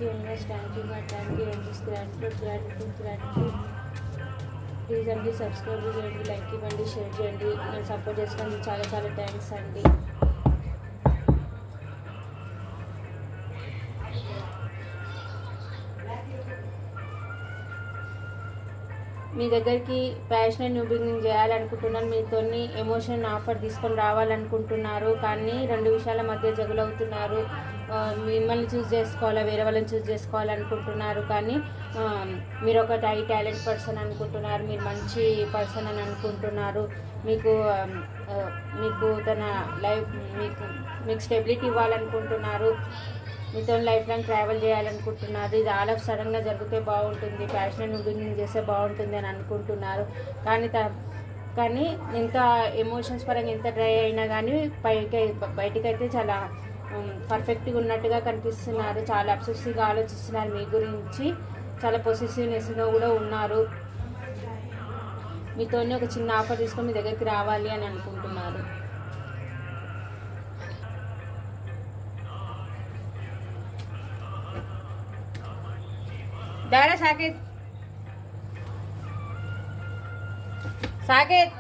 Universe, thank you my thank you ఏంజెస్, gratitude gratitude gratitude. Please అండి subscribe చేయండి, like ఇవ్వండి, share చేయండి. నేను సపోర్ట్ చేసినందుకు చాలా చాలా థ్యాంక్స్ అండి. మీ దగ్గరికి ప్యాషనెట్ న్యూ బిగినింగ్ చేయాలనుకుంటున్నాను, మీతో ఎమోషన్ ఆఫర్ తీసుకొని రావాలనుకుంటున్నారు, కానీ రెండు విషయాల మధ్య జగులవుతున్నారు. మిమ్మల్ని చూస్ చేసుకోవాలా, వేరే వాళ్ళని చూస్ చేసుకోవాలనుకుంటున్నారు, కానీ మీరు ఒక హై టాలెంట్ పర్సన్ అనుకుంటున్నారు, మీరు మంచి పర్సన్ అని అనుకుంటున్నారు. మీకు మీకు తన లైఫ్ మీకు స్టెబిలిటీ ఇవ్వాలనుకుంటున్నారు, మీతో లైఫ్ లాంగ్ ట్రావెల్ చేయాలనుకుంటున్నారు. ఇది ఆల్ ఆఫ్ సడన్గా జరిగితే బాగుంటుంది, ప్యాషనెట్ బిగినింగ్ చేస్తే బాగుంటుంది అని అనుకుంటున్నారు. కానీ ఎంత ఎమోషన్స్ పరంగా ఎంత డ్రై అయినా కానీ బయటికైతే చాలా పర్ఫెక్ట్గా ఉన్నట్టుగా కనిపిస్తున్నారు. చాలా అబ్సెసివ్గా ఆలోచిస్తున్నారు మీ గురించి, చాలా పొసెసివ్నెస్గా కూడా ఉన్నారు. మీతోనే ఒక చిన్న ఆఫర్ తీసుకొని మీ దగ్గరికి రావాలి అని అనుకుంటున్నారు. दादा साकेत साकेत